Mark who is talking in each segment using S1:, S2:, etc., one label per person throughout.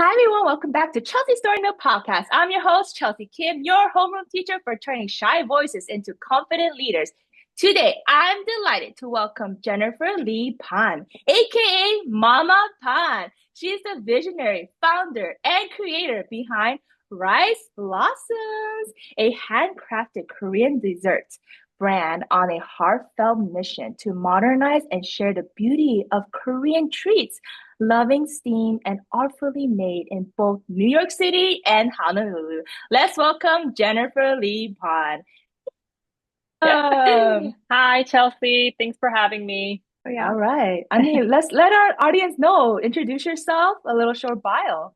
S1: Hi, everyone. Welcome back to Chelsea Story Nook Podcast. I'm your host, Chelsea Kim, your homeroom teacher for turning shy voices into confident leaders. Today, I'm delighted to welcome Jennifer Lee Pan, aka Mama Pan. She is the visionary, founder, and creator behind Rice Blossoms, a handcrafted Korean dessert brand on a heartfelt mission to modernize and share the beauty of Korean treats loving steam and artfully made in both New York City and Honolulu. Let's welcome Jennifer Lee Pond.
S2: Hi, Chelsea. Thanks for having me. Oh, yeah.
S1: All right. Let's let our audience know. Introduce yourself, a little short bio.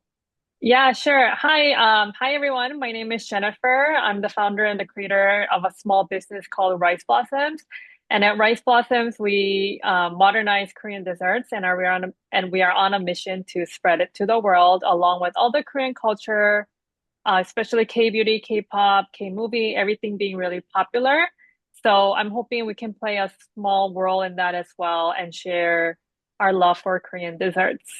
S2: Yeah, sure. Hi everyone. My name is Jennifer. I'm the founder and the creator of a small business called Rice Blossoms. And at Rice Blossoms, we modernize Korean desserts, and we are on a mission to spread it to the world, along with all the Korean culture, especially K-beauty, K-pop, K-movie, everything being really popular. So I'm hoping we can play a small role in that as well and share our love for Korean desserts.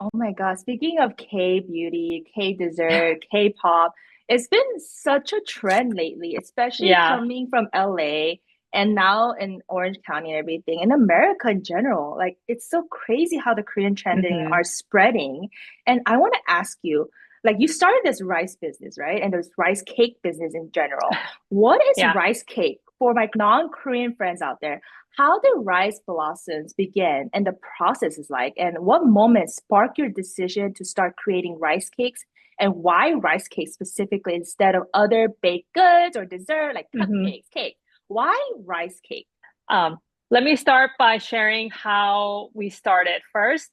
S1: Oh my God. Speaking of K-beauty, K-dessert, K-pop, it's been such a trend lately, especially
S2: Yeah.
S1: coming from LA and now in Orange County and everything, in America in general. Like, it's so crazy how the Korean trending
S2: hmm
S1: are spreading. And I want to ask you, like, you started this rice business, right? And there's rice cake business in general. What is
S2: Yeah.
S1: rice cake for my non-Korean friends out there? How did Rice Blossoms begin and the process is like, and what moment sparked your decision to start creating rice cakes, and why rice cakes specifically instead of other baked goods or dessert like
S2: hmm
S1: cupcakes, cake? Why rice cake?
S2: Um, Let me start by sharing how we started first.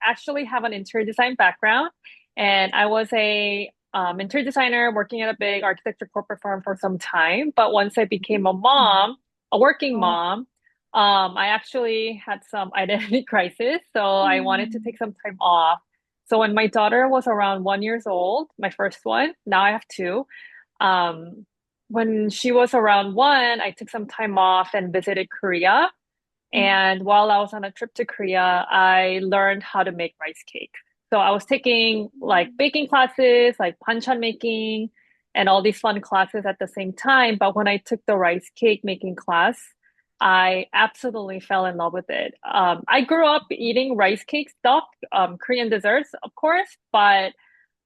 S2: Actually have an interior design background, and I was a interior designer working at a big architecture corporate firm for some time. But once I became a
S1: Mm.
S2: mom, a working
S1: Oh.
S2: mom, I actually had some identity crisis. So I wanted to
S1: Mm.
S2: take some time off. So when my daughter was around 1 years old, my first one, now I have two. Um, when she was around one, I took some time off and visited Korea. And while I was on a trip to Korea, I learned how to make rice cake. So I was taking like baking classes, like banchan making, and all these fun classes at the same time. But when I took the rice cake making class, I absolutely fell in love with it. I grew up eating rice cake stuff, Korean desserts, of course, but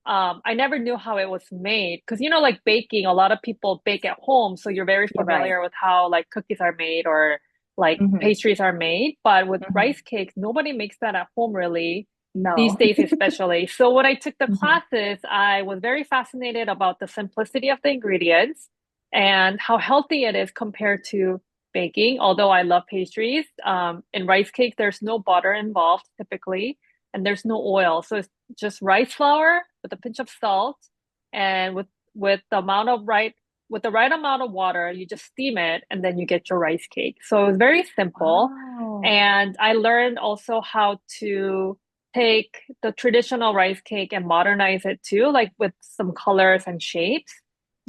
S2: I never knew how it was made because like baking, a lot of people bake at home, so you're very
S1: You're right.
S2: familiar with how like cookies are made or like
S1: Hmm.
S2: pastries are made. But with
S1: Hmm.
S2: rice cakes, nobody makes that at home really, these
S1: No.
S2: days especially. So when I took the
S1: Hmm.
S2: classes, I was very fascinated about the simplicity of the ingredients and how healthy it is compared to baking. Although I love pastries, in rice cake, there's no butter involved typically, and there's no oil. So it's just rice flour with a pinch of salt, and with the amount of right with the right amount of water, you just steam it and then you get your rice cake. So it was very simple.
S1: Wow.
S2: And I learned also how to take the traditional rice cake and modernize it too, like with some colors and shapes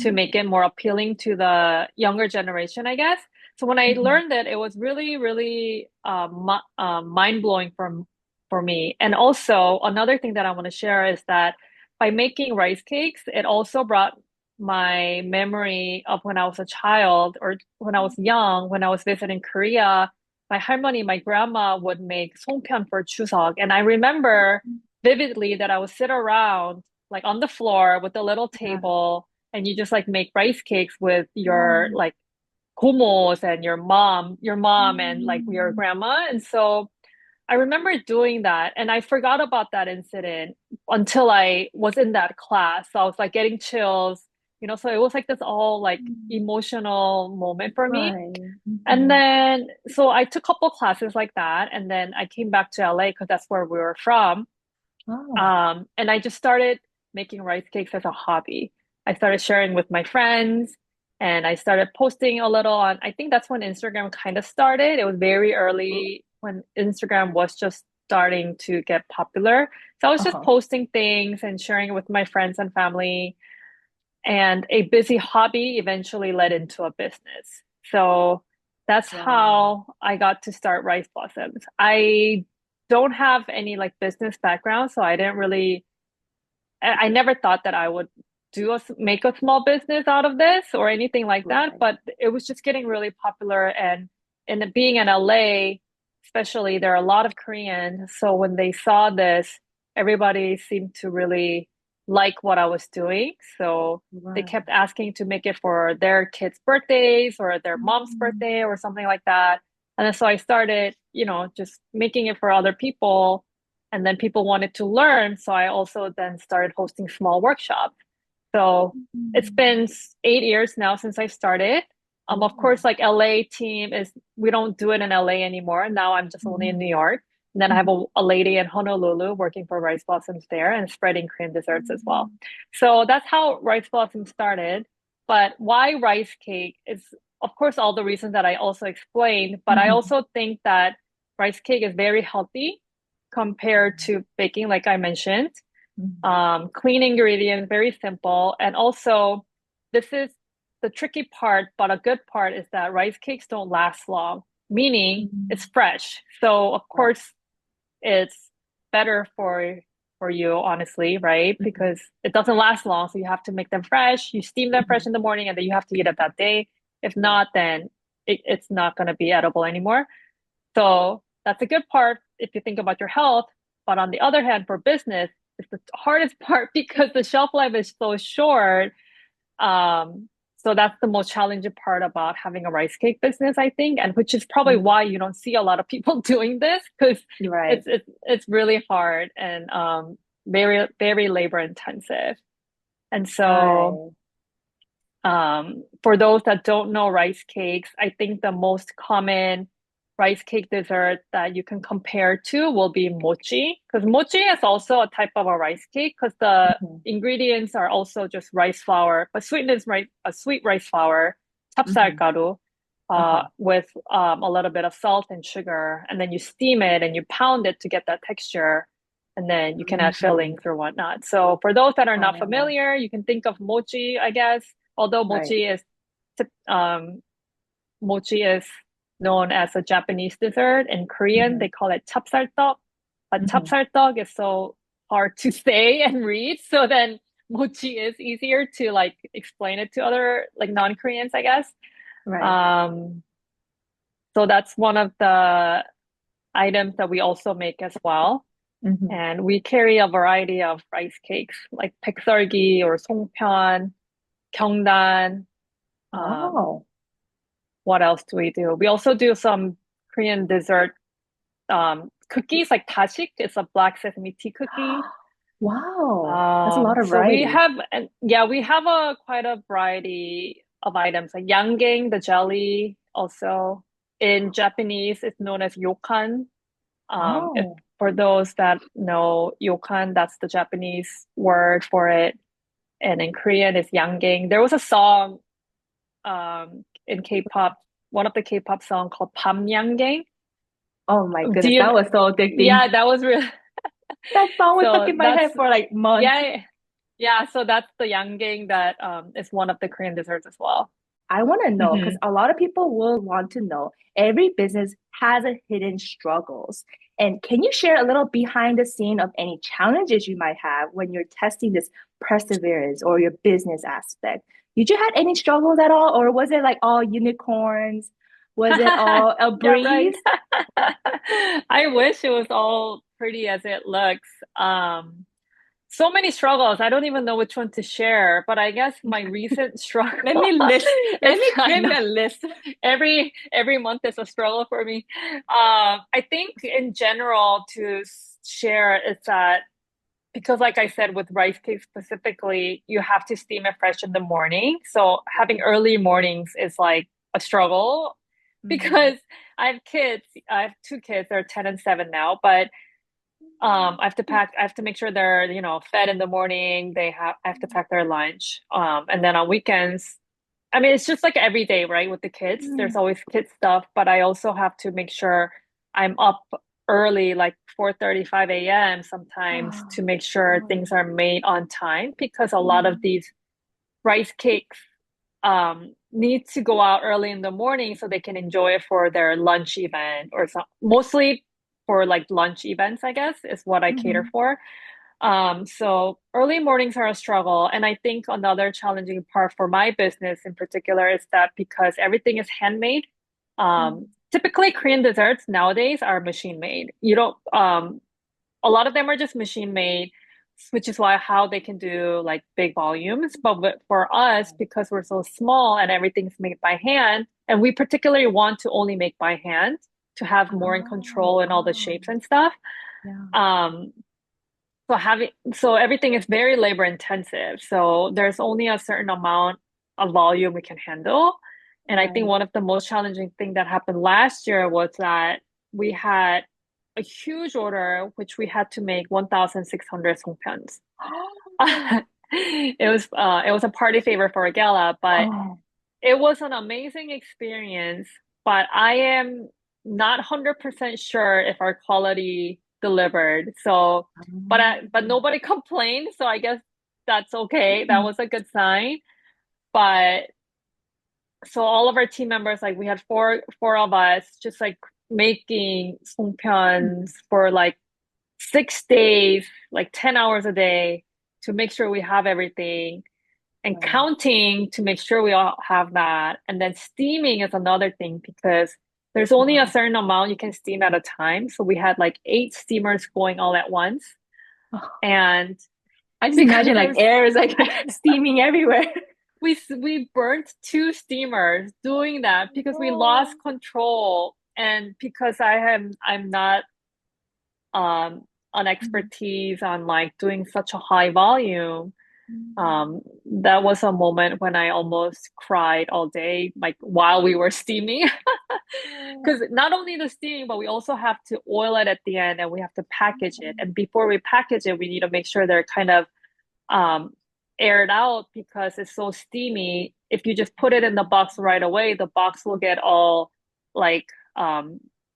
S2: to make it more appealing to the younger generation, I guess. So when I
S1: Mhm.
S2: learned it, it was really, really mind blowing for me. And also, another thing that I want to share is that by making rice cakes, it also brought my memory of when I was a child or when I was young, when I was visiting Korea. My 할머니, my grandma would make songpyeon for Chuseok. And I remember vividly that I would sit around like on the floor with a little
S1: Yeah.
S2: table and you just like make rice cakes with your
S1: Oh.
S2: like gomos and your mom and like your
S1: Mm.
S2: grandma. And so I remember doing that and I forgot about that incident until I was in that class. So I was like getting chills, so it was like this all like emotional moment for me.
S1: Right.
S2: And
S1: Mhm.
S2: then, so I took a couple classes like that. And then I came back to LA because that's where we were from.
S1: Oh.
S2: And I just started making rice cakes as a hobby. I started sharing with my friends and I started posting a little on, I think that's when Instagram kind of started. It was very early when Instagram was just starting to get popular. So I was just
S1: Uh-huh.
S2: posting things and sharing it with my friends and family. And a busy hobby eventually led into a business. So that's
S1: Wow.
S2: how I got to start Rice Blossoms. I don't have any like business background, so I didn't really I never thought that I would make a small business out of this or anything like that,
S1: Right.
S2: but it was just getting really popular. And being in LA, especially, there are a lot of Koreans. So when they saw this, everybody seemed to really like what I was doing. So they
S1: Right.
S2: kept asking to make it for their kids' birthdays or their mom's
S1: Mm.
S2: birthday or something like that. And then so I started, just making it for other people, and then people wanted to learn. So I also then started hosting small workshops. So it's
S1: Mm.
S2: been 8 years now since I started. Of
S1: Oh.
S2: course, like LA team is, we don't do it in LA anymore. Now I'm just only in
S1: Mhm.
S2: New York. And then I have
S1: Mhm.
S2: a lady in Honolulu working for Rice Blossoms there and spreading Korean desserts as well.
S1: Mm.
S2: So that's how Rice Blossoms started. But why rice cake is, of course, all the reasons that I also explained. But I
S1: Mhm.
S2: also think that rice cake is very healthy compared to baking, like I mentioned.
S1: Mhm.
S2: Clean ingredients, very simple. And also, this is the tricky part, but a good part is that rice cakes don't last long, meaning it's
S1: Mhm.
S2: fresh. So, of
S1: Right.
S2: course, it's better for you, honestly, right?
S1: Mhm.
S2: Because it doesn't last long. So you have to make them fresh. You steam them fresh
S1: Mhm.
S2: in the morning, and then you have to eat it that day. If
S1: Right.
S2: not, then it's not going to be edible anymore. So that's a good part if you think about your health. But on the other hand, for business, it's the hardest part because the shelf life is so short. So that's the most challenging part about having a rice cake business, I think, and which is probably
S1: Mhm.
S2: why you don't see a lot of people doing this, because
S1: Right.
S2: it's really hard and very very labor intensive. And so
S1: Right.
S2: for those that don't know rice cakes, I think the most common rice cake dessert that you can compare to will be mochi, because mochi is also a type of a rice cake because the
S1: Mhm.
S2: ingredients are also just rice flour, but sweetened is right, a sweet rice flour,
S1: Mhm.
S2: 찹쌀가루,
S1: Uh-huh.
S2: with a little bit of salt and sugar, and then you steam it and you pound it to get that texture. And then you can add
S1: Mhm.
S2: fillings or whatnot. So for those that are not
S1: Oh,
S2: familiar, you can think of mochi, I guess, although
S1: right.
S2: mochi is known as a Japanese dessert. In Korean, they
S1: Mhm.
S2: call it 찹쌀떡. But
S1: Mhm.
S2: 찹쌀떡 is so hard to say and read, so then mochi is easier to like explain it to other like non-Koreans, I guess.
S1: Right.
S2: Um, so that's one of the items that we also make as well.
S1: Mhm.
S2: And we carry a variety of rice cakes like 백설기 or 송편, 경단. Um,
S1: Wow.
S2: what else do we do? We also do some Korean dessert cookies like tashik. It's a black sesame tea cookie.
S1: Wow. That's a lot of
S2: So we
S1: variety.
S2: have, and yeah, we have a quite a variety of items like yangang, the jelly. Also, in Japanese, it's known as yokan. If
S1: Oh.
S2: for those that know yokan, that's the Japanese word for it. And in Korean, it's yangang. There was a song in K-pop, one of the K-pop song called Pam Yangang.
S1: Oh my
S2: Do
S1: goodness,
S2: you?
S1: that was so addicting.
S2: Yeah, that was real.
S1: That song was stuck
S2: So
S1: in my
S2: that's
S1: head for like months.
S2: yeah, yeah. So that's the yangang that is one of the Korean desserts as well.
S1: I want to know because
S2: Hmm.
S1: a lot of people will want to know. Every business has a hidden struggles. And can you share a little behind the scene of any challenges you might have when you're testing this perseverance or your business aspect? Did you have any struggles at all, or was it like all unicorns? Was it all a
S2: Yeah, right.
S1: breeze?
S2: I wish it was all pretty as it looks. So many struggles. I don't even know which one to share, but I guess my recent
S1: Let
S2: struggle
S1: me list.
S2: is
S1: Let me
S2: I
S1: give
S2: know
S1: me a list.
S2: every month is a struggle for me. I think in general to share is that because like I said with rice cake specifically, you have to steam it fresh in the morning. So having early mornings is like a struggle
S1: Mhm.
S2: because I have kids. I have two kids, they're 10 and 7 now, but I have to make sure they're, fed in the morning. I have to pack their lunch. And then on weekends, I mean, it's just like every day, right? With the kids, there's
S1: Mm.
S2: always kid stuff, but I also have to make sure I'm up early, like 4:35 a.m. sometimes to make sure
S1: Oh.
S2: things are made on time because a lot of
S1: Mm.
S2: these rice cakes need to go out early in the morning so they can enjoy it for their lunch event or some, mostly for like lunch events, I guess, is what I cater
S1: Mm-hmm.
S2: for. So early mornings are a struggle. And I think another challenging part for my business in particular is that because everything is handmade, typically Korean desserts nowadays are machine made. You don't, a lot of them are just machine made, which is why how they can do like big volumes. But for us, because we're so small and everything's made by hand, and we particularly want to only make by hand to have more in
S1: Oh,
S2: control and all the
S1: wow.
S2: shapes and stuff.
S1: Yeah.
S2: Um, so everything is very labor intensive. So there's only a certain amount of volume we can handle. And I think
S1: Right.
S2: one of the most challenging thing that happened last year was that we had a huge order, which we had to make 1,600 songpyeons.
S1: Oh,
S2: It was a party favor for a gala, but
S1: oh,
S2: it was an amazing experience. But I am not 100% sure if our quality delivered. So, but
S1: um,
S2: nobody complained, so I guess that's okay. That
S1: mm,
S2: was a good sign. But so all of our team members, like we had four of us, just like making songpyeons for like 6 days, like 10 hours a day to make sure we have everything and
S1: right.
S2: counting to make sure we all have that. And then steaming is another thing because there's only a
S1: Wow.
S2: certain amount you can steam at a time. So we had like 8 steamers going all at once.
S1: Oh,
S2: And
S1: I just
S2: because
S1: imagine like
S2: there's
S1: air is like steaming everywhere.
S2: we burnt 2 steamers doing that because we lost
S1: Oh,
S2: control and because I'm not um an
S1: mhm,
S2: expertise on like doing such a high volume.
S1: mhm.
S2: That was a moment when I almost cried all day, like while we were steaming.
S1: Oh,
S2: Because not only the steaming, but we also have to oil it at the end and we have to package it. And before we package it, we need to make sure they're kind of um, aired out because it's so steamy. If you just put it in the box right away, the box will get all like,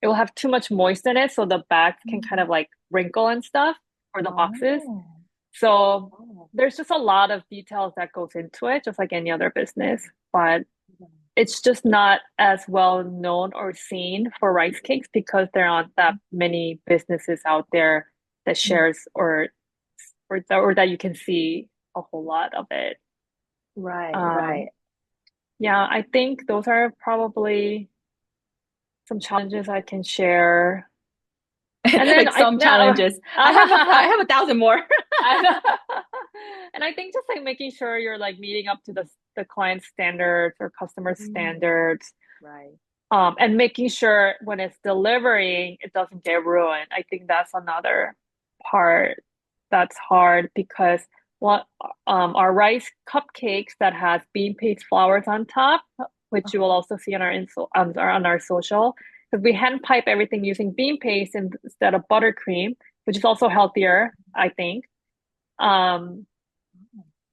S2: it will have too much moist in it. So the bags can kind of
S1: mhm.
S2: like wrinkle and stuff for the boxes.
S1: Oh,
S2: So
S1: oh.
S2: there's just a lot of details that goes into it, just like any other business. But it's just not as well known or seen for rice cakes because there aren't that many businesses out there that
S1: Mm.
S2: shares or that you can see a whole lot of it.
S1: Right, right.
S2: Um, yeah, I think those are probably some challenges I can share. And then
S1: Like
S2: I
S1: some
S2: now
S1: challenges. I have a thousand more.
S2: I, and I think just like making sure you're like meeting up to the client standards or customer
S1: Mm,
S2: standards,
S1: right.
S2: and making sure when it's delivering, it doesn't get ruined. I think that's another part that's hard because what our rice cupcakes that has bean paste flowers on top, which you will
S1: Oh,
S2: also see on our social, because we hand pipe everything using bean paste instead of buttercream, which is also healthier, I think. Um,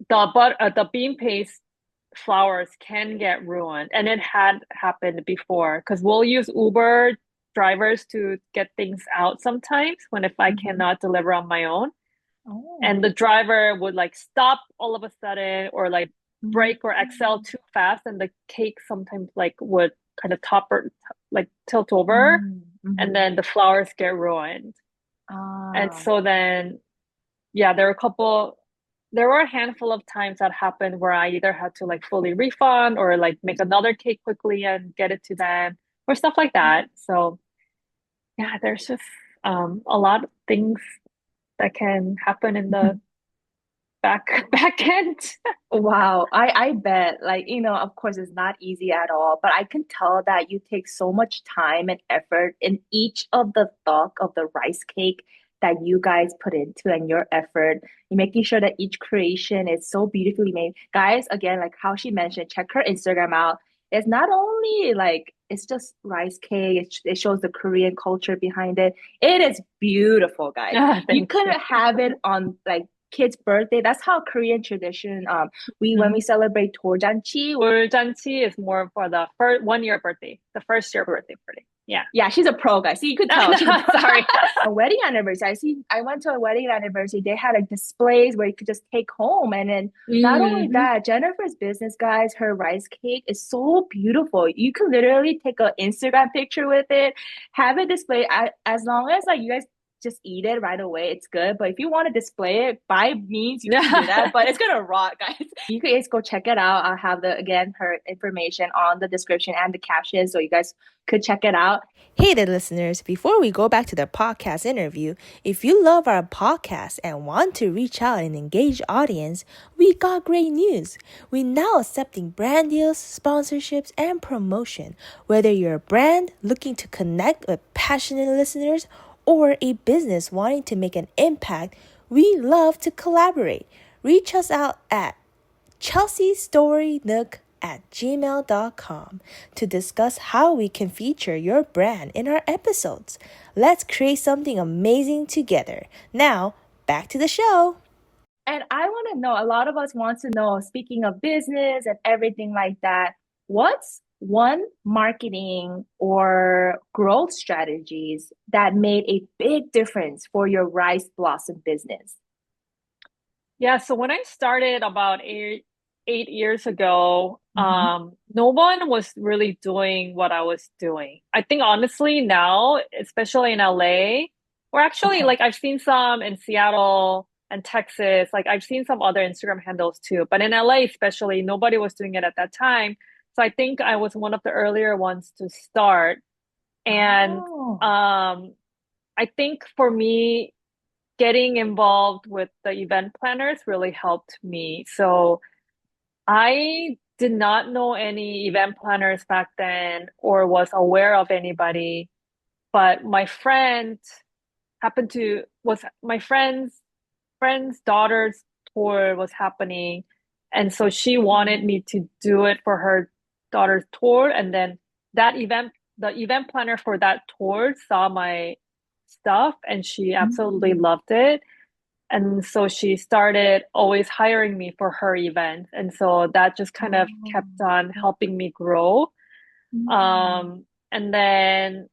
S2: the bean paste flowers can get ruined, and it had happened before because we'll use Uber drivers to get things out sometimes when if I
S1: mhm.
S2: cannot deliver on my own, and
S1: Oh.
S2: the driver would like stop all of a sudden or like
S1: Mhm.
S2: brake or excel too fast, and the cake sometimes like would kind of topper like tilt over,
S1: Mm,
S2: and
S1: mhm.
S2: then the flowers get ruined. And
S1: Ah.
S2: so then yeah, there were a handful of times that happened where I either had to like fully refund or like make another cake quickly and get it to them or stuff like that. So yeah, there's just a lot of things that can happen in the back end.
S1: Wow, I bet like of course it's not easy at all, but I can tell that you take so much time and effort in each of the thought of the rice cake that you guys put into and your effort in making sure that each creation is so beautifully made. Guys, again, like how she mentioned, check her Instagram out. It's not only like it's just rice cake, it shows the Korean culture behind it. It is beautiful, guys.
S2: Ah,
S1: You
S2: thank you.
S1: couldn't have it on like kid's birthday. That's how Korean tradition. We when
S2: Mhm.
S1: we celebrate 돌잔치.
S2: 돌잔치 is more for the first 1 year birthday, the first year birthday party. Yeah.
S1: Yeah, she's a pro, guys. See, you could tell she's a pro.
S2: Sorry.
S1: A wedding anniversary. I went to a wedding anniversary. They had like displays where you could just take home. And then not only
S2: Hmm.
S1: that, Jennifer's business, guys, her rice cake is so beautiful. You can literally take an Instagram picture with it, have it displayed as long as like you guys just eat it right away, it's good. But if you want to display it, by means you can do that. But it's gonna rot, guys. You guys go check it out. I'll have the again her information on the description and the caption, so you guys could check it out.
S3: Hey there, listeners. Before we go back to the podcast interview, if you love our podcast and want to reach out and engage audience, we got great news. We're now accepting brand deals, sponsorships, and promotion. Whether you're a brand looking to connect with passionate listeners or a business wanting to make an impact, we love to collaborate. Reach us out at chelseastorynook@gmail.com to discuss how we can feature your brand in our episodes. Let's create something amazing together. Now, back to the show.
S1: And I want to know, a lot of us want to know, speaking of business and everything like that, what's one marketing or growth strategies that made a big difference for your rice blossom business?
S2: Yeah, so when I started about 8 years ago,
S1: Mm-hmm.
S2: no one was really doing what I was doing. I think honestly now, especially in LA, or actually
S1: Okay.
S2: like I've seen some in Seattle and Texas, like I've seen some other Instagram handles too, but in LA especially, nobody was doing it at that time. So I think I was one of the earlier ones to start. And
S1: Oh.
S2: um, I think for me, getting involved with the event planners really helped me. So I did not know any event planners back then or was aware of anybody, but my friend happened to was my friend's daughter's tour was happening, and so she wanted me to do it for her daughter's tour, and then the event planner for that tour saw my stuff and she absolutely
S1: Mm.
S2: loved it. And so she started always hiring me for her events. And so that just kind of kept on
S1: Oh.
S2: helping me grow.
S1: Mm.
S2: And then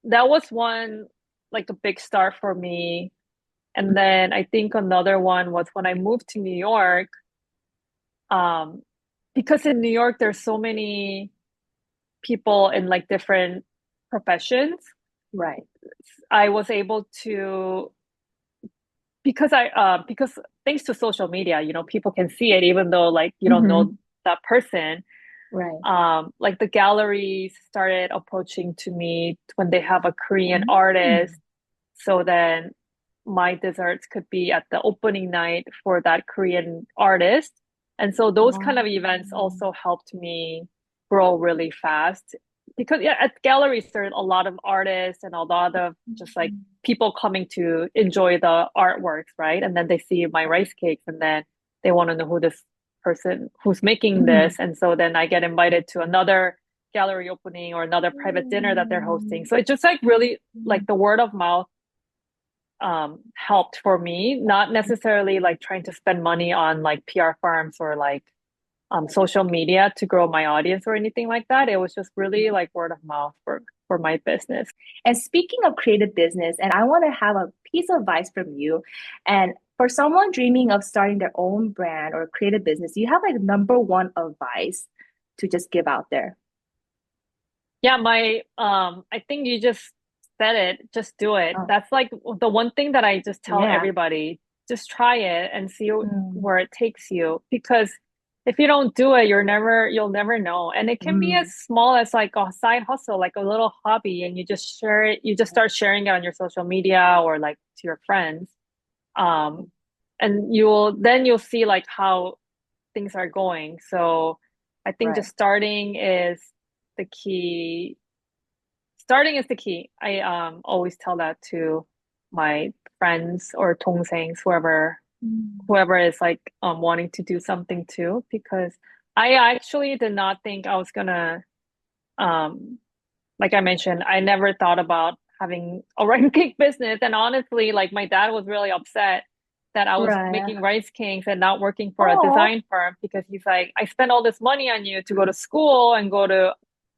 S2: that was one, like a big start for me. And then I think another one was when I moved to New York. Um, because in New York, there's so many people in like different professions.
S1: Right.
S2: I was able to because thanks to social media, people can see it even though like you don't know
S1: Mm-hmm.
S2: that person.
S1: Right.
S2: Like the galleries started approaching to me when they have a Korean artist,
S1: Mm.
S2: so then my desserts could be at the opening night for that Korean artist. And so those kind of
S1: Oh.
S2: events also helped me grow really fast. Because yeah, at galleries there's a lot of artists and a lot of just like
S1: Mhm.
S2: people coming to enjoy the artworks, right? And then they see my rice cakes and then they want to know who this person who's making this.
S1: Mhm.
S2: And so then I get invited to another gallery opening or another private dinner that they're hosting.
S1: Mm.
S2: So it just like really like
S1: Mhm.
S2: the word of mouth helped for me, not necessarily like trying to spend money on like PR firms or like social media to grow my audience or anything like that. It was just really like word of mouth for my business.
S1: And speaking of creative business, and I want to have a piece of advice from you. And for someone dreaming of starting their own brand or creative business, you have like number one advice to just give out there.
S2: Yeah, my I think you just said it, just do it.
S1: Oh,
S2: That's like the one thing that I just tell
S1: yeah.
S2: everybody, just try it and see
S1: Mm.
S2: where it takes you because if you don't do it, you'll never know. And it can be as
S1: Mm.
S2: small as like a side hustle, like a little hobby, and you just share it, you just start sharing it on your social media or like to your friends. Um, and you'll see like how things are going. So I think
S1: Right.
S2: just the key. Starting is the key. I always tell that to my friends or dongsangs,
S1: Mm.
S2: whoever is like wanting to do something too, because I actually did not think I was gonna um like I mentioned, I never thought about having a rice cake business. And honestly, like my dad was really upset that I was
S1: Right.
S2: making rice cakes and not working for a
S1: Oh.
S2: design firm because he's like, I spent all this money on you to go to school and go to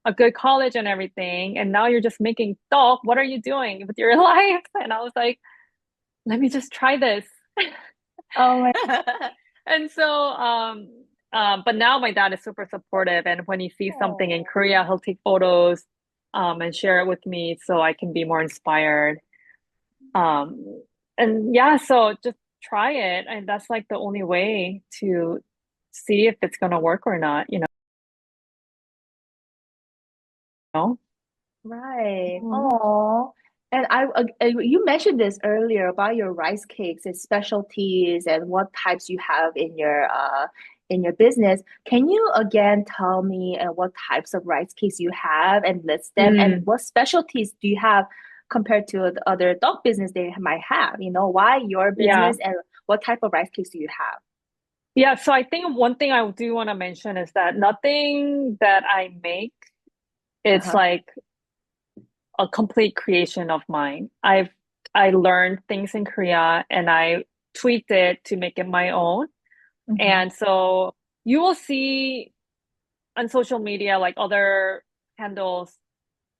S2: a good college and everything, and now you're just making talk. What are you doing with your life? And I was like, let me just try this.
S1: Oh my.
S2: And so, but now my dad is super supportive, and when he sees something in
S1: Oh.
S2: Korea, he'll take photos, and share it with me so I can be more inspired. Um, and yeah, so just try it, and that's like the only way to see if it's gonna work or not, you know?
S1: Right.
S2: Mhm.
S1: Oh, and you mentioned this earlier about your rice cakes and specialties and what types you have in your business. Can you again tell me what types of rice cakes you have and list them, and
S2: Mm,
S1: what specialties do you have compared to the other dog business they might have? You know, why your
S2: yeah.
S1: business and what type of rice cakes do you have?
S2: Yeah, so I think one thing I do want to mention is that nothing that I make, it's
S1: Uh-huh.
S2: like a complete creation of mine. I learned things in Korea and I tweaked it to make it my own.
S1: Mm-hmm.
S2: And so you will see on social media like other handles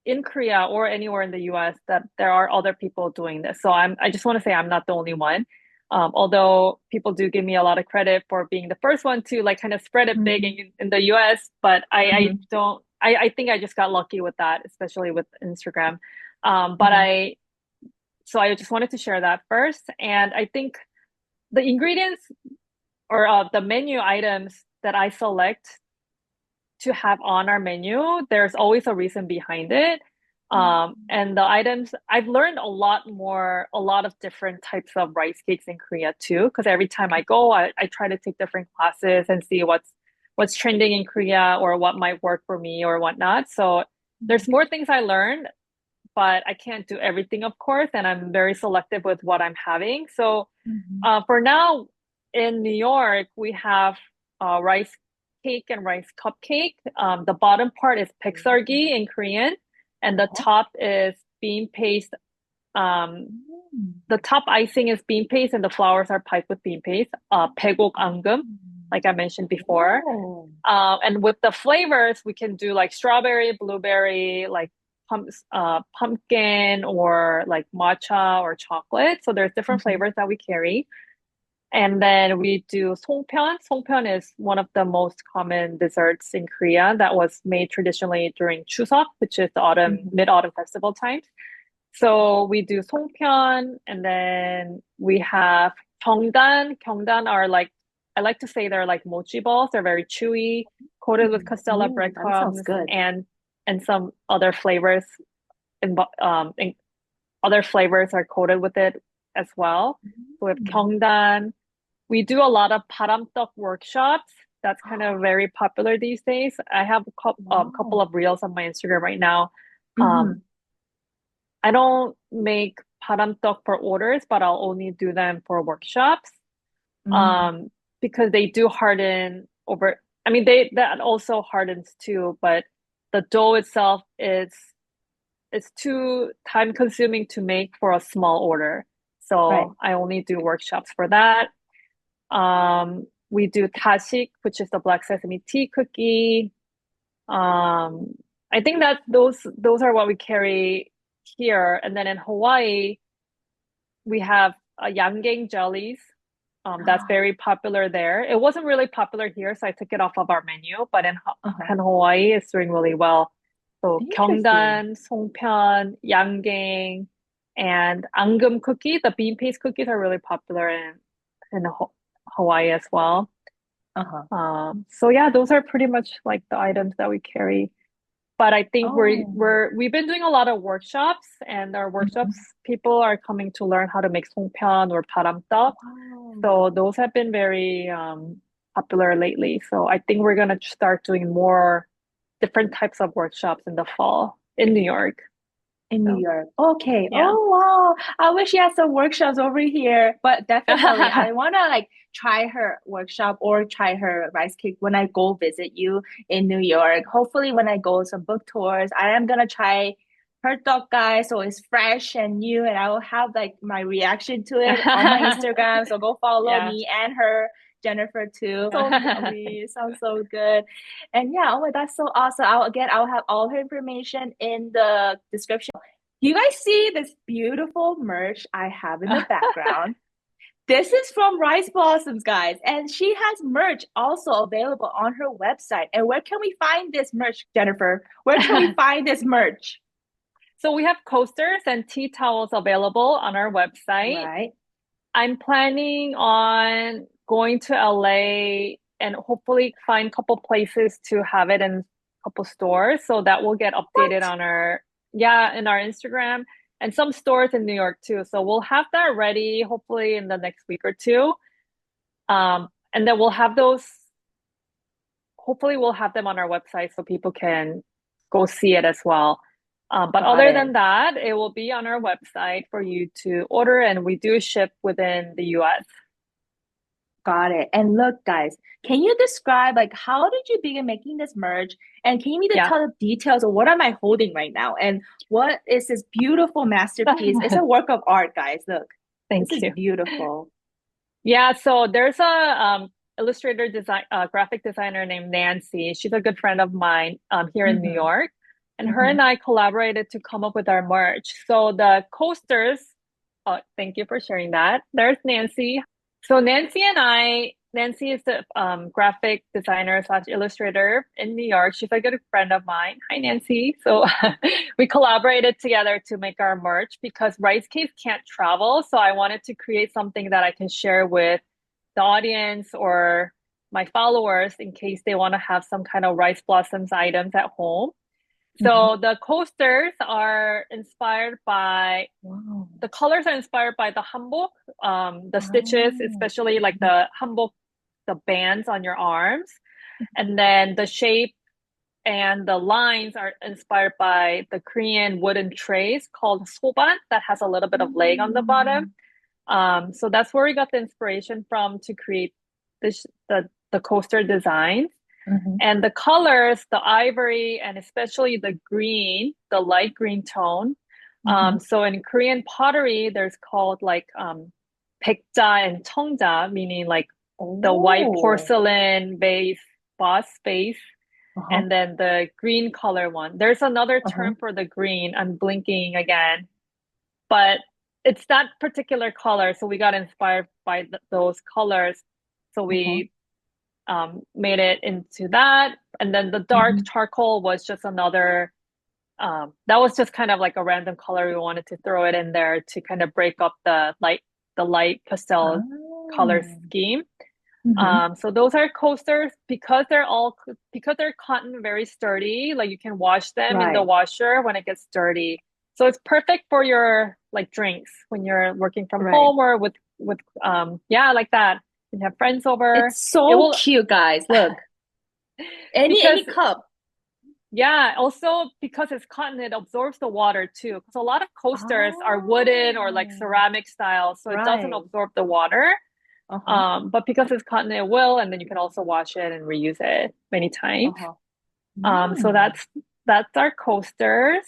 S2: in Korea or anywhere in the US that there are other people doing this. So I just want to say I'm not the only one. Although people do give me a lot of credit for being the first one to like kind of spread it big
S1: Mm-hmm.
S2: in the US, but I
S1: Mm-hmm.
S2: don't I think I just got lucky with that, especially with Instagram. But
S1: Mm-hmm.
S2: I just wanted to share that first. And I think the ingredients or the menu items that I select to have on our menu, there's always a reason behind it. And the items, I've learned a lot of different types of rice cakes in Korea too, because every time I go, I try to take different classes and see what's trending in Korea or what might work for me or whatnot. So there's more things I learned, but I can't do everything, of course, and I'm very selective with what I'm having. So
S1: Mm-hmm.
S2: for now, in New York, we have rice cake and rice cupcake. The bottom part is 백설기 in Korean, and the
S1: Uh-huh.
S2: top is bean paste. Um,
S1: Mm.
S2: the top icing is bean paste, and the flowers are piped with bean paste. 백옥 анг금, like I mentioned before.
S1: Oh.
S2: And with the flavors, we can do like strawberry, blueberry, like pumpkin, or like matcha or chocolate. So there's different
S1: Mhm.
S2: flavors that we carry. And then we do songpyeon. Songpyeon is one of the most common desserts in Korea that was made traditionally during Chuseok, which is the
S1: Mhm.
S2: mid-autumn festival times. So we do songpyeon, and then we have gyeongdan. Gyeongdan are like, I like to say they're like mochi balls. They're very chewy, coated with castella
S1: Ooh, that sounds
S2: breadcrumbs
S1: good.
S2: and some other flavors. And other flavors are coated with it as well. So we have
S1: Mm.
S2: gyeongdan. We do a lot of paramtok workshops. That's kind of very popular these days. I have couple
S1: Wow.
S2: of reels on my Instagram right now. Um,
S1: Mhm.
S2: I don't make paramtok for orders, but I'll only do them for workshops.
S1: Mm.
S2: Um, because they do harden over. I mean, they that also hardens too, but the dough itself is it's too time consuming to make for a small order.
S1: Right.
S2: So I only do workshops for that. We do tasik, which is the black sesame tea cookie. Um, I think that those are what we carry here. And then in Hawaii, we have yangang jellies. That's very popular there. It wasn't really popular here, so I took it off of our menu. But
S1: Uh-huh.
S2: in Hawaii, it's doing really well. So
S1: Interesting.
S2: gyeongdan, songpyeon, yangang, and angum cookie. The bean paste cookies are really popular in Hawaii as well.
S1: Uh-huh.
S2: So yeah, those are pretty much like the items that we carry. But I think
S1: Oh.
S2: we've been doing a lot of workshops, and our workshops
S1: Mhm.
S2: people are coming to learn how to make songpyeon or paramtop. So
S1: Wow.
S2: those have been very popular lately. So I think we're gonna start doing more different types of workshops in the fall in New York.
S1: In New
S2: So
S1: York. Okay.
S2: yeah.
S1: Oh, wow. I wish you had some workshops over here, but definitely I want to like try her workshop or try her rice cake when I go visit you in New York. Hopefully when I go some book tours, I am gonna try her dog guy so it's fresh and new and I will have like my reaction to it on my Instagram. So go follow
S2: Yeah.
S1: me and her Jennifer too. So yummy. It sounds so good. And yeah, oh my, that's so awesome. I'll have all her information in the description. You guys see this beautiful merch I have in the background? This is from Rice Blossoms, guys, and she has merch also available on her website. And where can we find this merch, Jennifer? Where can we find this merch?
S2: So we have coasters and tea towels available on our website.
S1: Right.
S2: I'm planning on going to LA and hopefully find a couple places to have it in a couple stores. So that will get updated
S1: What?
S2: on in our Instagram and some stores in New York too. So we'll have that ready hopefully in the next week or two. And then hopefully we'll have them on our website so people can go see it as well. But other than that, it will be on our website for you to order, and we do ship within the US.
S1: Got it. And look, guys, can you describe like how did you begin making this merch? And can you
S2: Yeah.
S1: tell the details of what am I holding right now? And what is this beautiful masterpiece? It's a work of art, guys. Look,
S2: Thank
S1: this
S2: you.
S1: is beautiful.
S2: Yeah, so there's a illustrator graphic designer named Nancy. She's a good friend of mine here in New York. And her and I collaborated to come up with our merch. So the coasters, thank you for sharing that. There's Nancy. So Nancy is the graphic designer / illustrator in New York. She's a good friend of mine. Hi, Nancy. So we collaborated together to make our merch because Rice Case can't travel. So I wanted to create something that I can share with the audience or my followers in case they want to have some kind of Rice Blossoms items at home. So the coasters are inspired by the colors are inspired by the hanbok, the stitches, especially like the hanbok, the bands on your arms, and then the shape and the lines are inspired by the Korean wooden trays called soban that has a little bit of leg on the bottom. So that's where we got the inspiration from to create the coaster designs. And the colors, the ivory, and especially the green, the light green tone. So in Korean pottery, there's called like 백자 and 청자, meaning like the white porcelain base, boss base, and then the green color one. There's another term for the green. I'm blinking again, but it's that particular color. So we got inspired by those colors. So we made it into that. And then the dark charcoal was just another, that was just kind of like a random color. We wanted to throw it in there to kind of break up the light pastel color scheme. So those are coasters because they're cotton, very sturdy. Like you can wash them in the washer when it gets dirty. So it's perfect for your like drinks when you're working from home or with like that. You have friends over.
S1: It's so cute, guys. Look, any cup.
S2: Yeah. Also, because it's cotton, it absorbs the water too. Because a lot of coasters are wooden or like ceramic style, so it doesn't absorb the water. But because it's cotton, it will, and then you can also wash it and reuse it many times. So that's our coasters,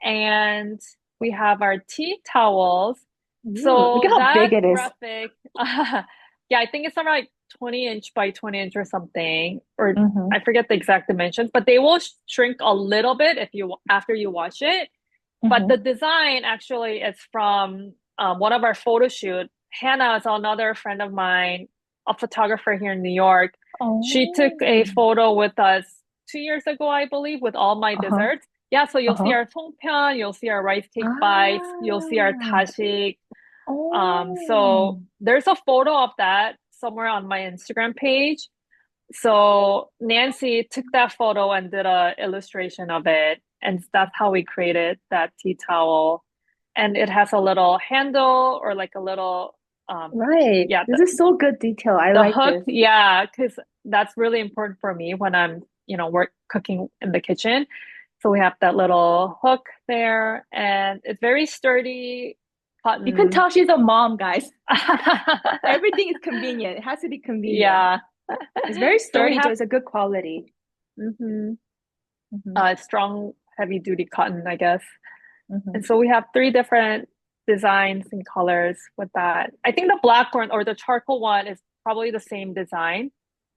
S2: and we have our tea towels. So
S1: look at how big it is.
S2: Graphic, yeah, I think it's around like 20-inch by 20-inch or something, or I forget the exact dimensions, but they will shrink a little bit after you wash it. But the design actually is from one of our photo shoot. Hannah is another friend of mine, a photographer here in New York. She took a photo with us 2 years ago, I believe, with all my desserts. Yeah, so you'll see our songpyeon, you'll see our rice cake bites, you'll see our tashik. So there's a photo of that somewhere on my Instagram page. So Nancy took that photo and did a illustration of it, and that's how we created that tea towel. And it has a little handle or like a little yeah,
S1: this is so good detail. I like
S2: hook,
S1: this.
S2: yeah, because that's really important for me when I'm cooking in the kitchen. So we have that little hook there, and it's very sturdy cotton.
S1: You can tell she's a mom, guys. Everything is convenient. It has to be convenient.
S2: Yeah,
S1: it's very sturdy, so it's a good quality.
S2: Strong, heavy duty cotton, I guess. And so we have 3 different designs and colors with that. I think the black one or the charcoal one is probably the same design.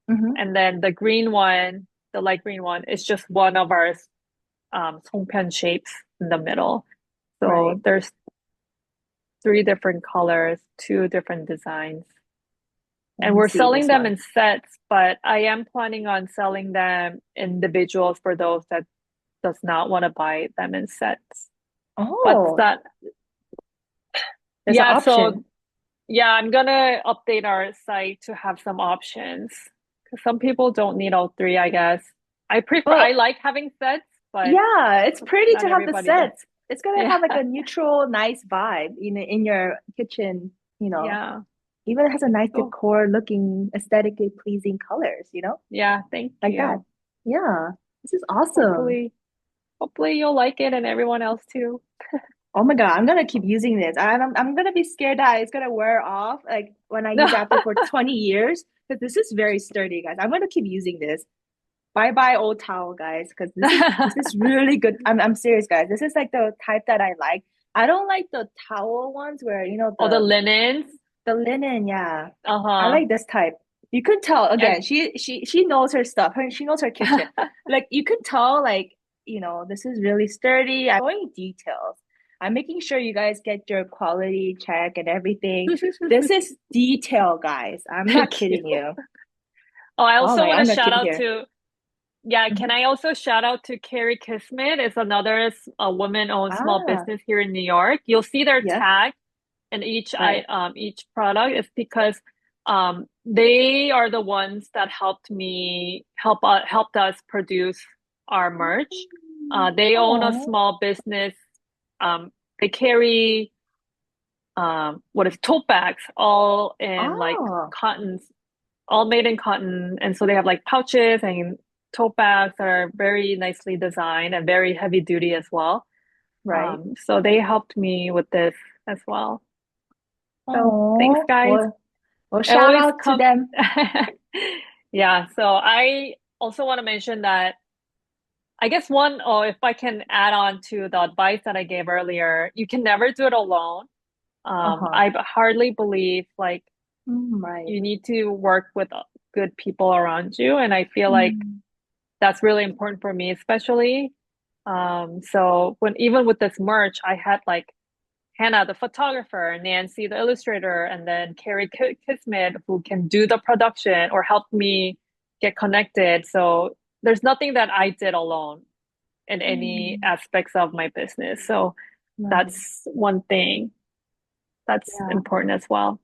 S1: Mm-hmm.
S2: And then the green one, the light green one, is just one of our 송편 shapes in the middle.
S1: Right.
S2: So there's three different colors, two different designs.
S1: Let
S2: And
S1: me
S2: we're
S1: see
S2: selling
S1: this
S2: them
S1: one.
S2: in sets, but I am planning on selling them individuals for those that does not want to buy them in sets. But
S1: Oh,
S2: that,
S1: there's an
S2: yeah, so
S1: option.
S2: yeah, I'm gonna update our site to have some options because some people don't need all three, I guess. I
S1: Well,
S2: like having sets, but
S1: yeah, it's pretty
S2: not
S1: to have the
S2: everybody does.
S1: sets. It's gonna
S2: Yeah,
S1: have like a neutral, nice vibe in your kitchen, you know.
S2: yeah.
S1: Even it has a nice
S2: So,
S1: decor looking, aesthetically pleasing colors, you know,
S2: yeah, thank
S1: like that.
S2: you.
S1: Yeah, this is awesome.
S2: Hopefully, hopefully you'll like it and everyone else too.
S1: Oh my God, I'm gonna keep using this. I'm gonna be scared that it's gonna wear off like when I
S2: No.
S1: use it after for 20 years because this is very sturdy, guys. I'm gonna keep using this. Bye bye old towel, guys, because this is really good. I'm serious, guys. This is like the type that I like. I don't like the towel ones where
S2: All the linens.
S1: the linen, yeah. I
S2: Uh-huh.
S1: like this type. You could tell
S2: Yeah.
S1: again, she knows her stuff. She knows her kitchen. Like you could tell, like, this is really sturdy. I'm showing details. I'm making sure you guys get your quality check and everything. This is detail, guys. I'm not
S2: Thank you.
S1: kidding you.
S2: Oh, I
S1: Oh
S2: also
S1: my,
S2: want to
S1: I'm gonna
S2: shout
S1: keep it
S2: out
S1: here.
S2: to, yeah, can
S1: Mhm.
S2: I also shout out to Carrie Kismet? It's another a woman-owned small
S1: Ah,
S2: business here in New York. You'll see their
S1: yeah,
S2: tag in
S1: right.
S2: each product. It's because they are the ones that helped us produce our merch. They own a
S1: Oh,
S2: small business. Um, they carry what is tote bags all in like
S1: oh,
S2: cottons, all made in cotton. And so they have like pouches and tote bags that are very nicely designed and very heavy duty as well.
S1: right.
S2: So they helped me with this as well. So thanks,
S1: Oh,
S2: guys.
S1: well,
S2: It
S1: shout
S2: always
S1: out to
S2: come.
S1: them.
S2: Yeah. So I also want to mention that I guess if I can add on to the advice that I gave earlier, you can never do it alone.
S1: Uh-huh.
S2: I hardly believe like
S1: Right.
S2: you need to work with good people around you. And I feel like
S1: Mm.
S2: that's really important for me, especially. So even with this merch, I had like Hannah, the photographer, Nancy, the illustrator, and then Carrie Kismet, who can do the production or help me get connected. So there's nothing that I did alone in any
S1: Mm.
S2: aspects of my business. So
S1: Right.
S2: that's one thing that's
S1: Yeah.
S2: important as well.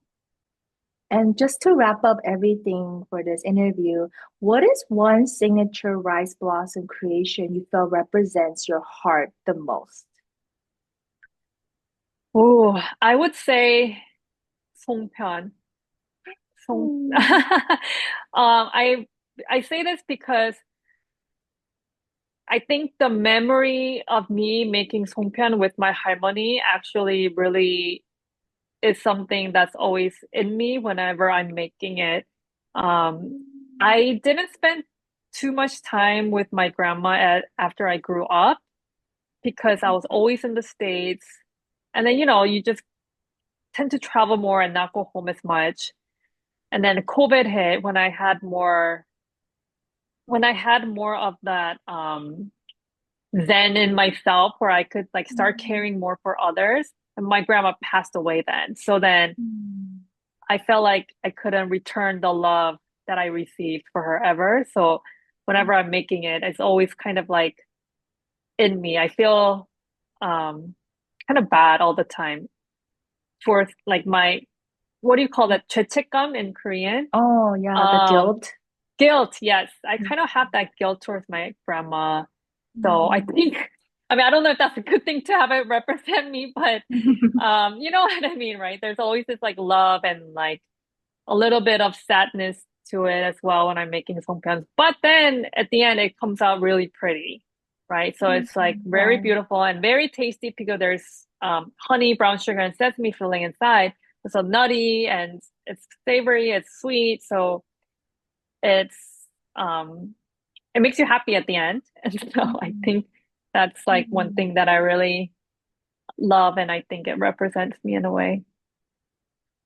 S1: And just to wrap up everything for this interview, what is one signature rice blossom creation you feel represents your heart the most?
S2: Oh, I would say 송편. 송.
S1: Mm.
S2: I say this because I think the memory of me making 송편 with my 할머니 actually really is something that's always in me whenever I'm making it. I didn't spend too much time with my grandma after I grew up because I was always in the States. And then, you just tend to travel more and not go home as much. And then COVID hit when I had more of that zen in myself where I could like start
S1: Mm.
S2: caring more for others. And my grandma passed away then. So then
S1: Mm.
S2: I felt like I couldn't return the love that I received for her ever. So whenever I'm making it, it's always kind of like in me. I feel um kind of bad all the time for like my what do you call that? 죄책감 in Korean.
S1: Oh, yeah, the
S2: Um
S1: guilt.
S2: Guilt, yes. I
S1: Mm.
S2: kind of have that guilt towards my grandma. So I
S1: Mm.
S2: think I mean I don't know if that's a good thing to have it represent me, but you know what I mean, right? There's always this like love and like a little bit of sadness to it as well when I'm making songpyeons. But then at the end, it comes out really pretty, right? So
S1: Mm.
S2: it's like very
S1: Right.
S2: beautiful and very tasty because there's honey, brown sugar, and sesame filling inside. It's so nutty and it's savory, it's sweet. So it's um, it makes you happy at the end. And so I
S1: Mm.
S2: think that's like one
S1: Mm.
S2: thing that I really love, and I think it represents me in a way.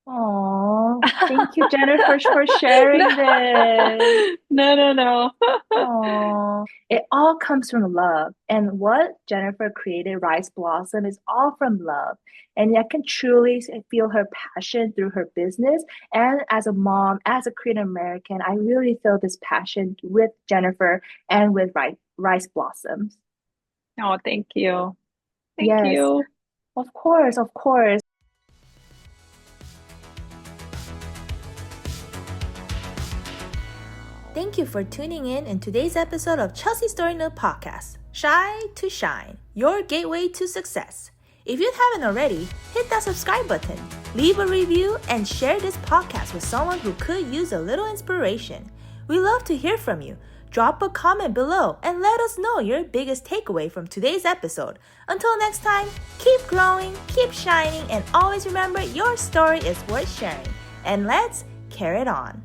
S1: Oh, thank you, Jennifer, for sharing this.
S2: No.
S1: Oh, it all comes from love. And what Jennifer created, Rice Blossom, is all from love. And I can truly feel her passion through her business. And as a mom, as a Korean American, I really feel this passion with Jennifer and with Rice Blossoms.
S2: Oh, thank you. Thank
S1: Yes,
S2: you.
S1: of course, of course.
S3: Thank you for tuning in today's episode of Chelsea Story Nook Podcast, Shy to Shine, your gateway to success. If you haven't already, hit that subscribe button, leave a review, and share this podcast with someone who could use a little inspiration. We love to hear from you. Drop a comment below and let us know your biggest takeaway from today's episode. Until next time, keep growing, keep shining, and always remember your story is worth sharing. And let's carry it on.